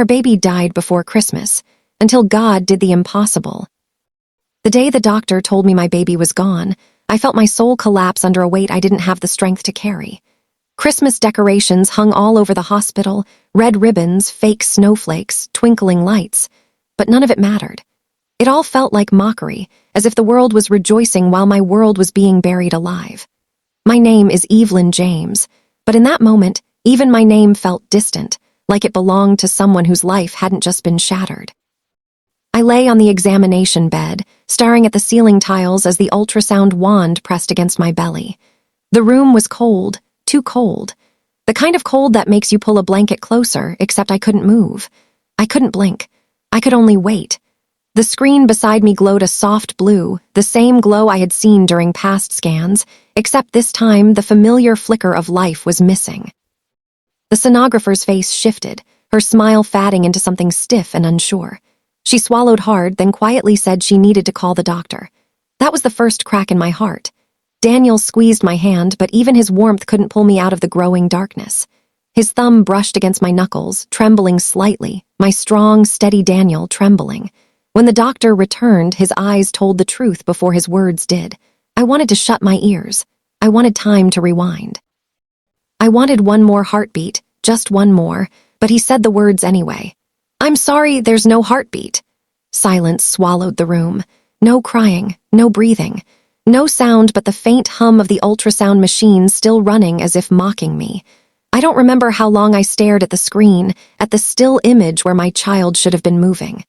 our baby died before Christmas, until God did the impossible. The day the doctor told me my baby was gone, I felt my soul collapse under a weight I didn't have the strength to carry. Christmas decorations hung all over the hospital, red ribbons, fake snowflakes, twinkling lights. But none of it mattered. It all felt like mockery, as if the world was rejoicing while my world was being buried alive. My name is Evelyn James, but in that moment, even my name felt distant, like it belonged to someone whose life hadn't just been shattered. I lay on the examination bed, staring at the ceiling tiles as the ultrasound wand pressed against my belly. The room was cold, too cold. The kind of cold that makes you pull a blanket closer, except I couldn't move. I couldn't blink. I could only wait. The screen beside me glowed a soft blue, the same glow I had seen during past scans, except this time the familiar flicker of life was missing. The sonographer's face shifted, her smile fading into something stiff and unsure. She swallowed hard, then quietly said she needed to call the doctor. That was the first crack in my heart. Daniel squeezed my hand, but even his warmth couldn't pull me out of the growing darkness. His thumb brushed against my knuckles, trembling slightly, my strong, steady Daniel trembling. When the doctor returned, his eyes told the truth before his words did. I wanted to shut my ears. I wanted time to rewind. I wanted one more heartbeat, just one more, but he said the words anyway. "I'm sorry, there's no heartbeat." Silence swallowed the room. No crying, no breathing, no sound but the faint hum of the ultrasound machine still running as if mocking me. I don't remember how long I stared at the screen, at the still image where my child should have been moving.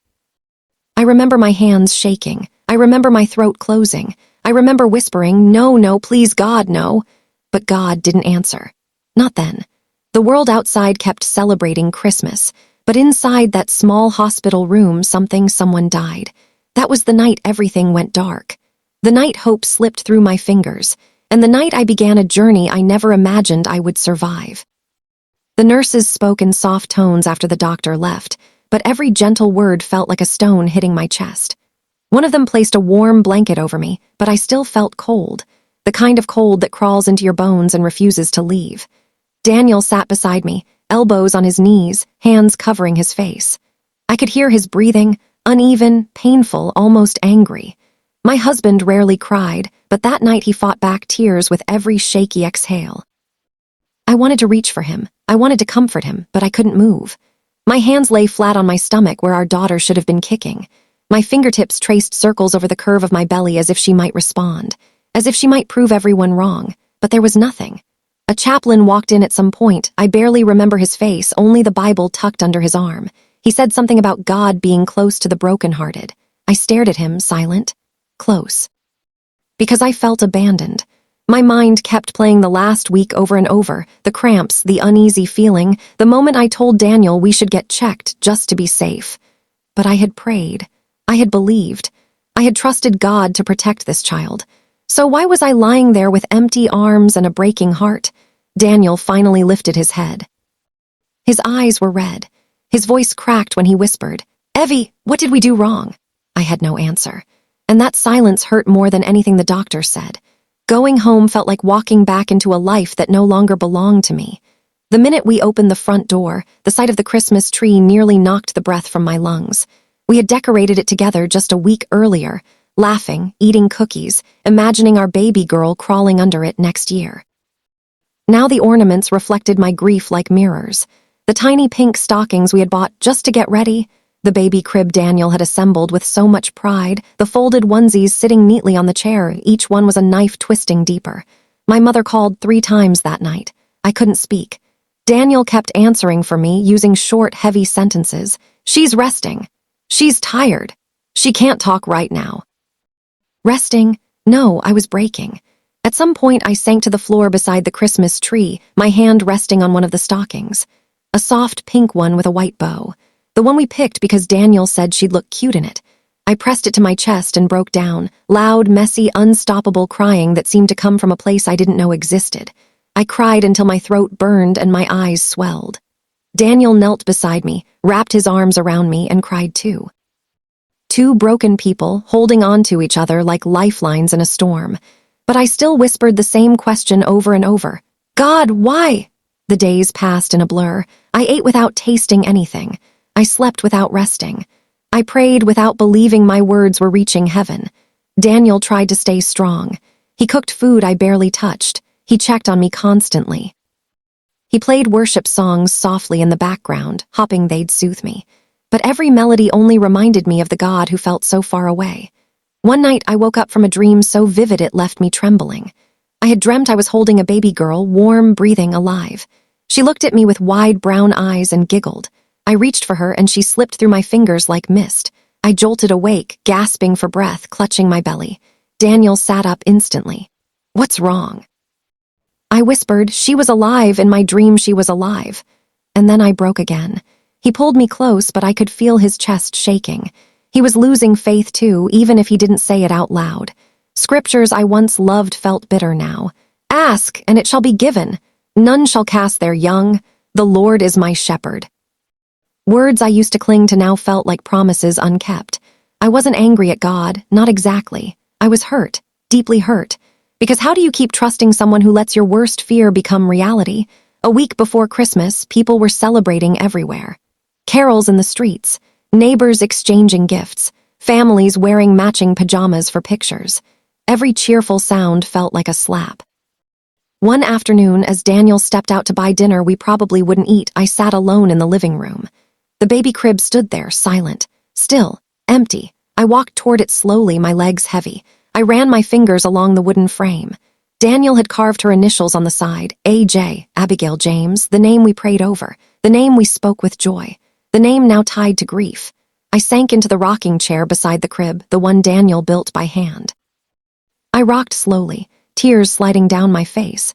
I remember my hands shaking. I remember my throat closing. I remember whispering, "No, no, please God, no." But God didn't answer. Not then. The world outside kept celebrating Christmas, but inside that small hospital room, someone died. That was the night everything went dark. The night hope slipped through my fingers, and the night I began a journey I never imagined I would survive. The nurses spoke in soft tones after the doctor left, but every gentle word felt like a stone hitting my chest. One of them placed a warm blanket over me, but I still felt cold, the kind of cold that crawls into your bones and refuses to leave. Daniel sat beside me, elbows on his knees, hands covering his face. I could hear his breathing, uneven, painful, almost angry. My husband rarely cried, but that night he fought back tears with every shaky exhale. I wanted to reach for him. I wanted to comfort him, but I couldn't move. My hands lay flat on my stomach where our daughter should have been kicking. My fingertips traced circles over the curve of my belly as if she might respond, as if she might prove everyone wrong, but there was nothing. A chaplain walked in at some point. I barely remember his face, only the Bible tucked under his arm. He said something about God being close to the brokenhearted. I stared at him, silent, close. Because I felt abandoned. My mind kept playing the last week over and over, the cramps, the uneasy feeling, the moment I told Daniel we should get checked just to be safe. But I had prayed. I had believed. I had trusted God to protect this child. So why was I lying there with empty arms and a breaking heart? Daniel finally lifted his head. His eyes were red. His voice cracked when he whispered, "Evie, what did we do wrong?" I had no answer. And that silence hurt more than anything the doctor said. Going home felt like walking back into a life that no longer belonged to me. The minute we opened the front door, the sight of the Christmas tree nearly knocked the breath from my lungs. We had decorated it together just a week earlier, laughing, eating cookies, imagining our baby girl crawling under it next year. Now the ornaments reflected my grief like mirrors. The tiny pink stockings we had bought just to get ready, the baby crib Daniel had assembled with so much pride, the folded onesies sitting neatly on the chair, each one was a knife twisting deeper. My mother called 3 times that night. I couldn't speak. Daniel kept answering for me, using short, heavy sentences. "She's resting. She's tired. She can't talk right now." Resting? No, I was breaking. At some point, I sank to the floor beside the Christmas tree, my hand resting on one of the stockings. A soft pink one with a white bow. The one we picked because Daniel said she'd look cute in it. I pressed it to my chest and broke down, loud, messy, unstoppable crying that seemed to come from a place I didn't know existed. I cried until my throat burned and my eyes swelled. Daniel knelt beside me, wrapped his arms around me, and cried too. 2 broken people holding on to each other like lifelines in a storm. But I still whispered the same question over and over. "God, why?" The days passed in a blur. I ate without tasting anything. I slept without resting. I prayed without believing my words were reaching heaven. Daniel tried to stay strong. He cooked food I barely touched. He checked on me constantly. He played worship songs softly in the background, hoping they'd soothe me. But every melody only reminded me of the God who felt so far away. One night I woke up from a dream so vivid it left me trembling. I had dreamt I was holding a baby girl, warm, breathing, alive. She looked at me with wide brown eyes and giggled. I reached for her and she slipped through my fingers like mist. I jolted awake, gasping for breath, clutching my belly. Daniel sat up instantly. "What's wrong?" I whispered. She was alive. In my dream she was alive. And then I broke again. He pulled me close, but I could feel his chest shaking. He was losing faith too, even if he didn't say it out loud. Scriptures I once loved felt bitter now. "Ask, and it shall be given. None shall cast their young. The Lord is my shepherd." Words I used to cling to now felt like promises unkept. I wasn't angry at God, not exactly. I was hurt, deeply hurt. Because how do you keep trusting someone who lets your worst fear become reality? A week before Christmas, people were celebrating everywhere. Carols in the streets, neighbors exchanging gifts, families wearing matching pajamas for pictures. Every cheerful sound felt like a slap. One afternoon, as Daniel stepped out to buy dinner we probably wouldn't eat, I sat alone in the living room. The baby crib stood there, silent, still, empty. I walked toward it slowly, my legs heavy. I ran my fingers along the wooden frame. Daniel had carved her initials on the side, A.J., Abigail James, the name we prayed over, the name we spoke with joy, the name now tied to grief. I sank into the rocking chair beside the crib, the one Daniel built by hand. I rocked slowly, tears sliding down my face.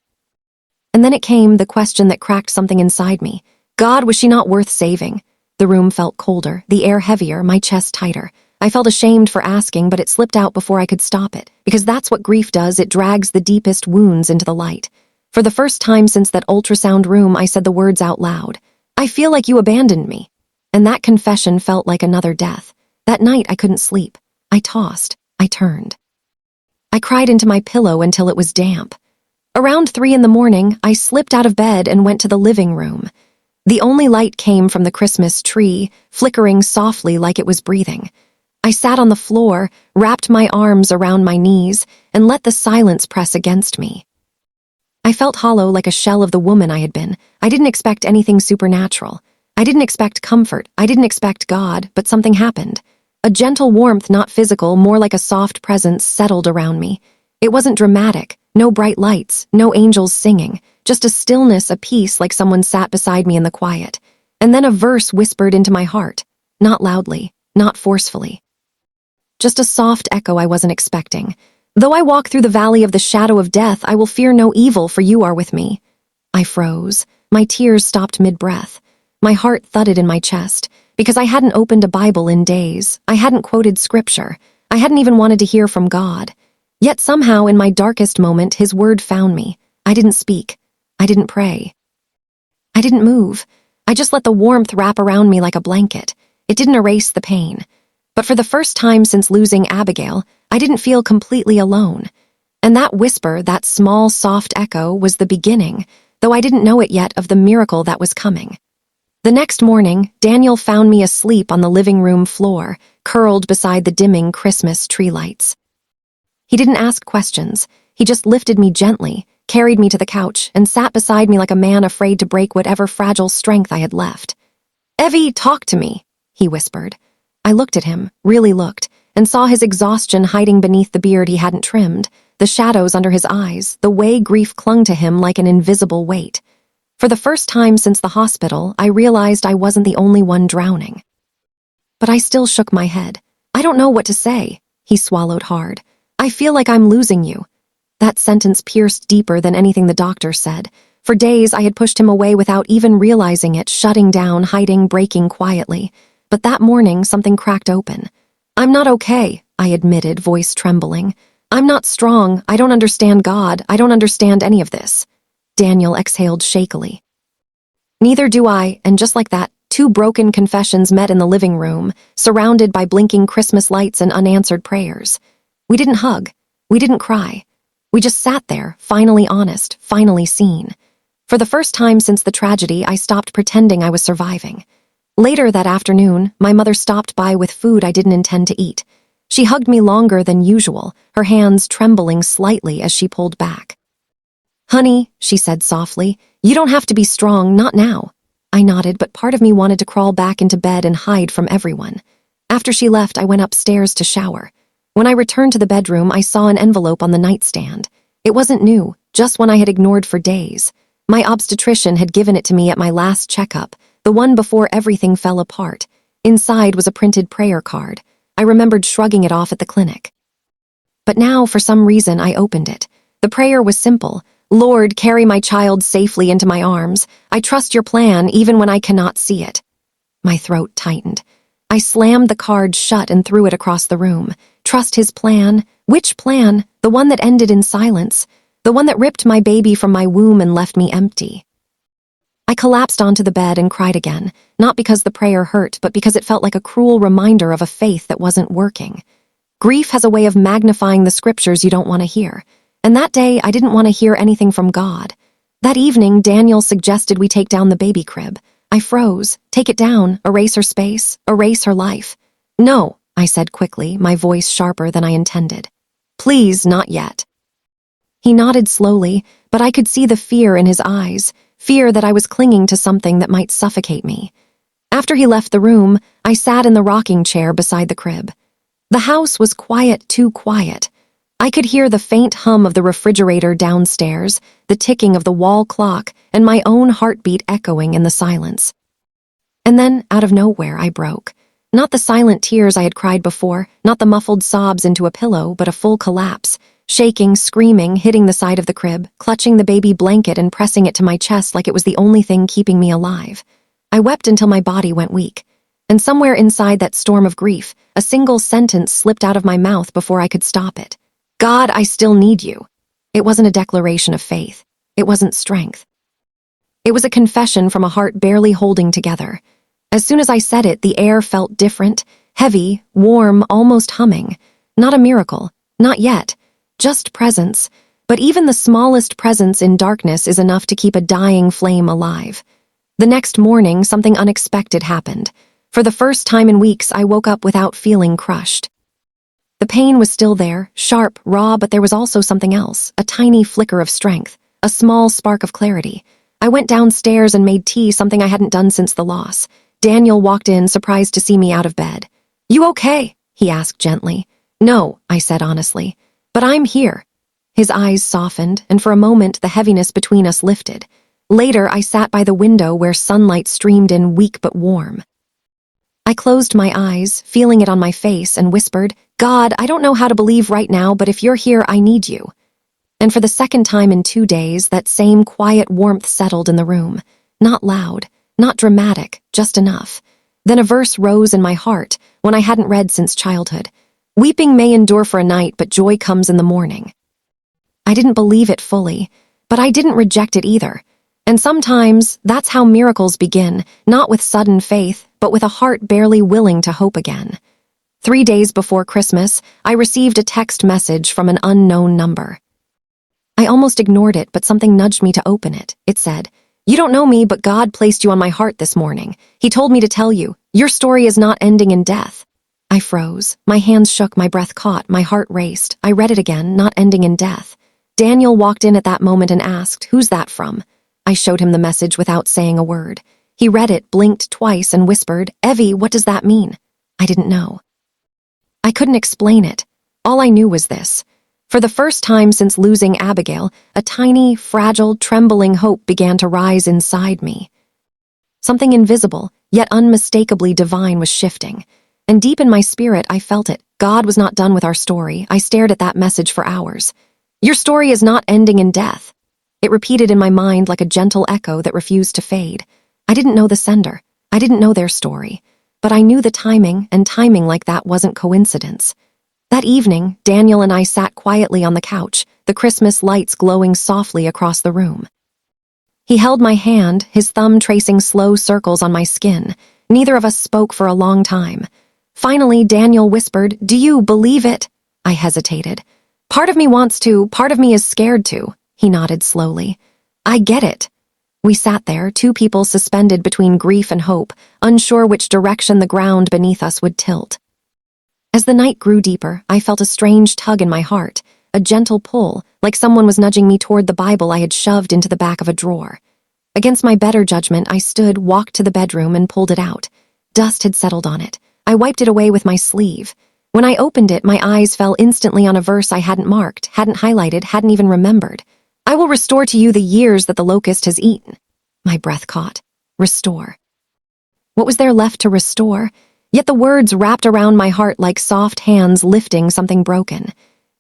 And then it came, the question that cracked something inside me. God, was she not worth saving? The room felt colder, the air heavier, my chest tighter. I felt ashamed for asking, but it slipped out before I could stop it, because that's what grief does, it drags the deepest wounds into the light. For the first time since that ultrasound room, I said the words out loud. "I feel like you abandoned me." And that confession felt like another death. That night I couldn't sleep. I tossed. I turned. I cried into my pillow until it was damp. Around 3 in the morning, I slipped out of bed and went to the living room. The only light came from the Christmas tree, flickering softly like it was breathing. I sat on the floor, wrapped my arms around my knees, and let the silence press against me. I felt hollow like a shell of the woman I had been. I didn't expect anything supernatural. I didn't expect comfort. I didn't expect God, but something happened. A gentle warmth, not physical, more like a soft presence, settled around me. It wasn't dramatic, no bright lights, no angels singing, just a stillness, a peace like someone sat beside me in the quiet. And then a verse whispered into my heart, not loudly, not forcefully. Just a soft echo I wasn't expecting. "Though I walk through the valley of the shadow of death, I will fear no evil, for you are with me." I froze. My tears stopped mid-breath. My heart thudded in my chest, because I hadn't opened a Bible in days. I hadn't quoted scripture. I hadn't even wanted to hear from God. Yet somehow, in my darkest moment, his word found me. I didn't speak. I didn't pray. I didn't move. I just let the warmth wrap around me like a blanket. It didn't erase the pain. But for the first time since losing Abigail, I didn't feel completely alone. And that whisper, that small, soft echo, was the beginning, though I didn't know it yet, of the miracle that was coming. The next morning, Daniel found me asleep on the living room floor, curled beside the dimming Christmas tree lights. He didn't ask questions. He just lifted me gently, carried me to the couch, and sat beside me like a man afraid to break whatever fragile strength I had left. "Evie, talk to me," he whispered. I looked at him, really looked, and saw his exhaustion hiding beneath the beard he hadn't trimmed, the shadows under his eyes, the way grief clung to him like an invisible weight. For the first time since the hospital, I realized I wasn't the only one drowning. But I still shook my head. "I don't know what to say," he swallowed hard. "I feel like I'm losing you." That sentence pierced deeper than anything the doctor said. For days I had pushed him away without even realizing it, shutting down, hiding, breaking quietly. But that morning, something cracked open. "I'm not okay," I admitted, voice trembling. "I'm not strong. I don't understand God. I don't understand any of this." Daniel exhaled shakily. "Neither do I," and just like that, 2 broken confessions met in the living room, surrounded by blinking Christmas lights and unanswered prayers. We didn't hug. We didn't cry. We just sat there, finally honest, finally seen. For the first time since the tragedy, I stopped pretending I was surviving. Later that afternoon, my mother stopped by with food I didn't intend to eat. She hugged me longer than usual, her hands trembling slightly as she pulled back. "Honey," she said softly, "you don't have to be strong, not now." I nodded, but part of me wanted to crawl back into bed and hide from everyone. After she left, I went upstairs to shower. When I returned to the bedroom, I saw an envelope on the nightstand. It wasn't new, just one I had ignored for days. My obstetrician had given it to me at my last checkup, the one before everything fell apart. Inside was a printed prayer card. I remembered shrugging it off at the clinic. But now, for some reason, I opened it. The prayer was simple. "Lord, carry my child safely into my arms. I trust your plan even when I cannot see it." My throat tightened. I slammed the card shut and threw it across the room. Trust his plan? Which plan? The one that ended in silence. The one that ripped my baby from my womb and left me empty. I collapsed onto the bed and cried again, not because the prayer hurt, but because it felt like a cruel reminder of a faith that wasn't working. Grief has a way of magnifying the scriptures you don't want to hear. And that day, I didn't want to hear anything from God. That evening, Daniel suggested we take down the baby crib. I froze. Take it down, erase her space, erase her life. "No," I said quickly, my voice sharper than I intended. "Please, not yet." He nodded slowly, but I could see the fear in his eyes, fear that I was clinging to something that might suffocate me. After he left the room, I sat in the rocking chair beside the crib. The house was quiet, too quiet. I could hear the faint hum of the refrigerator downstairs, the ticking of the wall clock, and my own heartbeat echoing in the silence. And then, out of nowhere, I broke. Not the silent tears I had cried before, not the muffled sobs into a pillow, but a full collapse. Shaking, screaming, hitting the side of the crib, clutching the baby blanket and pressing it to my chest like it was the only thing keeping me alive. I wept until my body went weak. And somewhere inside that storm of grief, a single sentence slipped out of my mouth before I could stop it. "God, I still need you." It wasn't a declaration of faith. It wasn't strength. It was a confession from a heart barely holding together. As soon as I said it, the air felt different, heavy, warm, almost humming. Not a miracle. Not yet. Just presence. But even the smallest presence in darkness is enough to keep a dying flame alive. The next morning, something unexpected happened. For the first time in weeks, I woke up without feeling crushed. The pain was still there, sharp, raw, but there was also something else, a tiny flicker of strength, a small spark of clarity. I went downstairs and made tea, something I hadn't done since the loss. Daniel walked in, surprised to see me out of bed. "You okay?" he asked gently. "No," I said honestly. "But I'm here." His eyes softened, and for a moment the heaviness between us lifted. Later, I sat by the window where sunlight streamed in, weak but warm. I closed my eyes, feeling it on my face, and whispered, "God, I don't know how to believe right now, but if you're here, I need you." And for the second time in 2 days, that same quiet warmth settled in the room. Not loud, not dramatic, just enough. Then a verse rose in my heart, one I hadn't read since childhood. "Weeping may endure for a night, but joy comes in the morning." I didn't believe it fully, but I didn't reject it either. And sometimes, that's how miracles begin, not with sudden faith, but with a heart barely willing to hope again. 3 days before Christmas, I received a text message from an unknown number. I almost ignored it, but something nudged me to open it. It said, "You don't know me, but God placed you on my heart this morning. He told me to tell you, your story is not ending in death." I froze. My hands shook, my breath caught, my heart raced. I read it again, not ending in death. Daniel walked in at that moment and asked, "Who's that from?" I showed him the message without saying a word. He read it, blinked twice, and whispered, "Evie, what does that mean?" I didn't know. I couldn't explain it. All I knew was this. For the first time since losing Abigail, a tiny, fragile, trembling hope began to rise inside me. Something invisible, yet unmistakably divine was shifting. And deep in my spirit, I felt it. God was not done with our story. I stared at that message for hours. "Your story is not ending in death." It repeated in my mind like a gentle echo that refused to fade. I didn't know the sender. I didn't know their story. But I knew the timing, and timing like that wasn't coincidence. That evening, Daniel and I sat quietly on the couch, the Christmas lights glowing softly across the room. He held my hand, his thumb tracing slow circles on my skin. Neither of us spoke for a long time. Finally, Daniel whispered, "Do you believe it?" I hesitated. "Part of me wants to, part of me is scared to." He nodded slowly. "I get it." We sat there, two people suspended between grief and hope, unsure which direction the ground beneath us would tilt. As the night grew deeper, I felt a strange tug in my heart, a gentle pull, like someone was nudging me toward the Bible I had shoved into the back of a drawer. Against my better judgment, I stood, walked to the bedroom, and pulled it out. Dust had settled on it. I wiped it away with my sleeve. When I opened it, my eyes fell instantly on a verse I hadn't marked, hadn't highlighted, hadn't even remembered. I will restore to you the years that the locust has eaten. My breath caught. Restore. What was there left to restore? Yet the words wrapped around my heart like soft hands lifting something broken.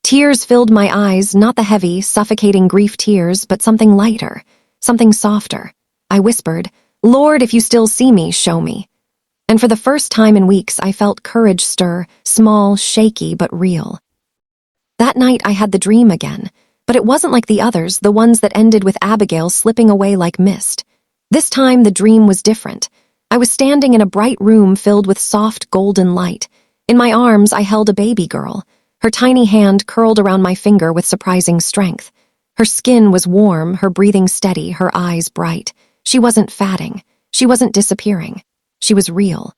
Tears filled my eyes, not the heavy, suffocating grief tears, but something lighter, something softer. I whispered, Lord, if you still see me, show me. And for the first time in weeks, I felt courage stir, small, shaky, but real. That night, I had the dream again, but it wasn't like the others, the ones that ended with Abigail slipping away like mist. This time, the dream was different. I was standing in a bright room filled with soft, golden light. In my arms, I held a baby girl. Her tiny hand curled around my finger with surprising strength. Her skin was warm, her breathing steady, her eyes bright. She wasn't fading. She wasn't disappearing. She was real.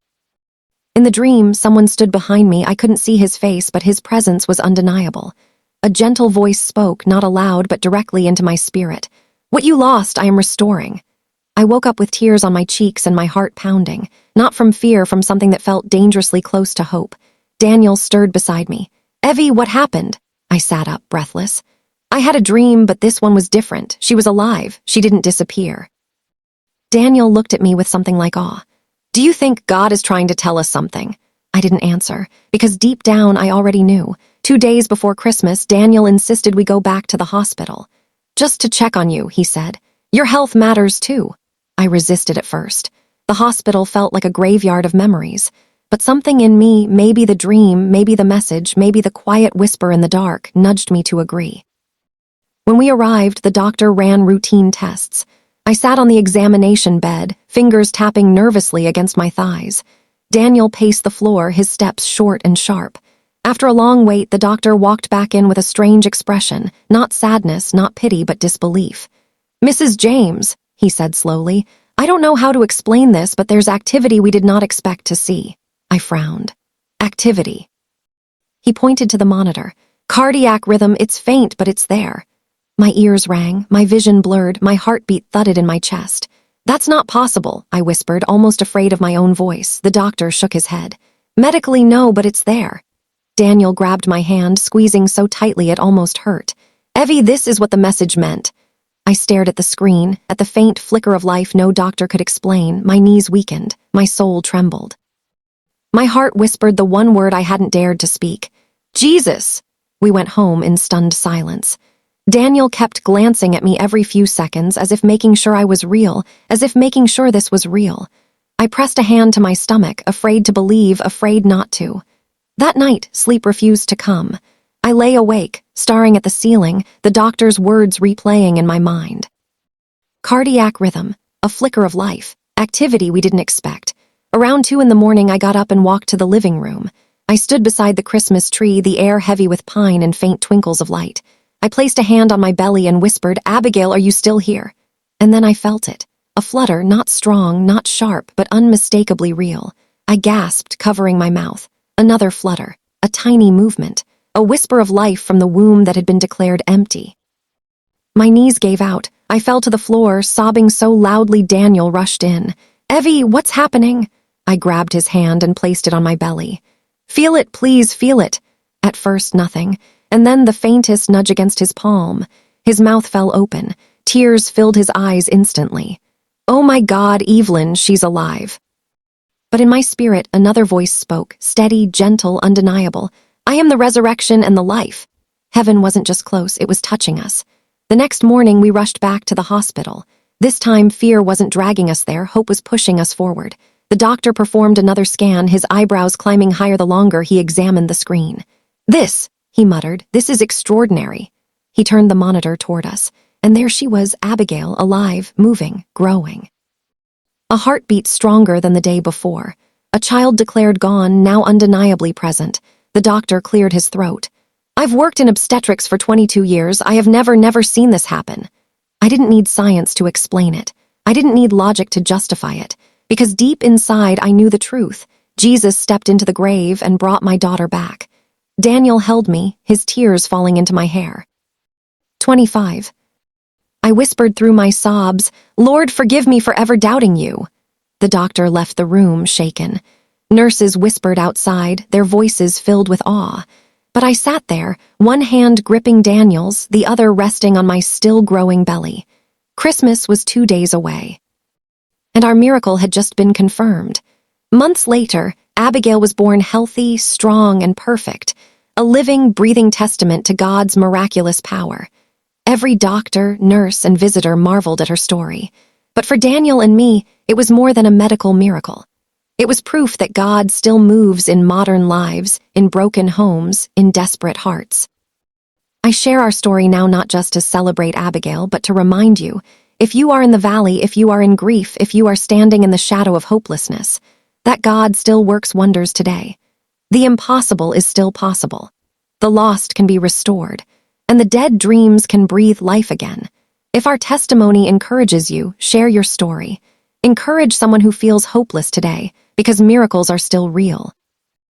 In the dream, someone stood behind me. I couldn't see his face, but his presence was undeniable. A gentle voice spoke, not aloud, but directly into my spirit. What you lost, I am restoring. I woke up with tears on my cheeks and my heart pounding, not from fear, from something that felt dangerously close to hope. Daniel stirred beside me. Evie, what happened? I sat up, breathless. I had a dream, but this one was different. She was alive. She didn't disappear. Daniel looked at me with something like awe. Do you think God is trying to tell us something? I didn't answer, because deep down I already knew. 2 days before Christmas, Daniel insisted we go back to the hospital. Just to check on you, he said. Your health matters too. I resisted at first. The hospital felt like a graveyard of memories. But something in me, maybe the dream, maybe the message, maybe the quiet whisper in the dark, nudged me to agree. When we arrived, the doctor ran routine tests. I sat on the examination bed, fingers tapping nervously against my thighs. Daniel paced the floor, his steps short and sharp. After a long wait, the doctor walked back in with a strange expression, not sadness, not pity, but disbelief. Mrs. James, he said slowly, I don't know how to explain this, but there's activity we did not expect to see. I frowned. Activity. He pointed to the monitor. Cardiac rhythm, it's faint, but it's there. My ears rang, my vision blurred, my heartbeat thudded in my chest. That's not possible, I whispered, almost afraid of my own voice. The doctor shook his head. Medically, no, but it's there. Daniel grabbed my hand, squeezing so tightly it almost hurt. Evie, this is what the message meant. I stared at the screen, at the faint flicker of life no doctor could explain. My knees weakened, my soul trembled. My heart whispered the one word I hadn't dared to speak. Jesus! We went home in stunned silence. Daniel kept glancing at me every few seconds, as if making sure I was real, as if making sure this was real. I pressed a hand to my stomach, afraid to believe, afraid not to. That night, sleep refused to come. I lay awake, staring at the ceiling, the doctor's words replaying in my mind. Cardiac rhythm, a flicker of life, activity we didn't expect. Around 2 a.m, I got up and walked to the living room. I stood beside the Christmas tree, the air heavy with pine and faint twinkles of light. I placed a hand on my belly and whispered, Abigail, are you still here? And then I felt it. A flutter, not strong, not sharp, but unmistakably real. I gasped, covering my mouth. Another flutter, a tiny movement. A whisper of life from the womb that had been declared empty. My knees gave out. I fell to the floor, sobbing so loudly Daniel rushed in. Evie, what's happening? I grabbed his hand and placed it on my belly. Feel it, please, feel it. At first, nothing, and then the faintest nudge against his palm. His mouth fell open. Tears filled his eyes instantly. Oh my God, Evelyn, she's alive. But in my spirit, another voice spoke, steady, gentle, undeniable. I am the resurrection and the life. Heaven wasn't just close, it was touching us. The next morning, we rushed back to the hospital. This time, fear wasn't dragging us there, hope was pushing us forward. The doctor performed another scan, his eyebrows climbing higher the longer he examined the screen. This, he muttered, this is extraordinary. He turned the monitor toward us, and there she was, Abigail, alive, moving, growing. A heartbeat stronger than the day before. A child declared gone, now undeniably present. The doctor cleared his throat. I've worked in obstetrics for 22 years. I have never seen this happen. I didn't need science to explain it. I didn't need logic to justify it, because deep inside I knew the truth. Jesus stepped into the grave and brought my daughter back. Daniel held me, his tears falling into my hair. 25. I whispered through my sobs, "Lord, forgive me for ever doubting you." The doctor left the room, shaken. Nurses whispered outside, their voices filled with awe. But I sat there, one hand gripping Daniel's, the other resting on my still-growing belly. Christmas was 2 days away. And our miracle had just been confirmed. Months later, Abigail was born healthy, strong, and perfect, a living, breathing testament to God's miraculous power. Every doctor, nurse, and visitor marveled at her story. But for Daniel and me, it was more than a medical miracle. It was proof that God still moves in modern lives, in broken homes, in desperate hearts. I share our story now not just to celebrate Abigail, but to remind you, if you are in the valley, if you are in grief, if you are standing in the shadow of hopelessness, that God still works wonders today. The impossible is still possible. The lost can be restored, and the dead dreams can breathe life again. If our testimony encourages you, share your story. Encourage someone who feels hopeless today, because miracles are still real.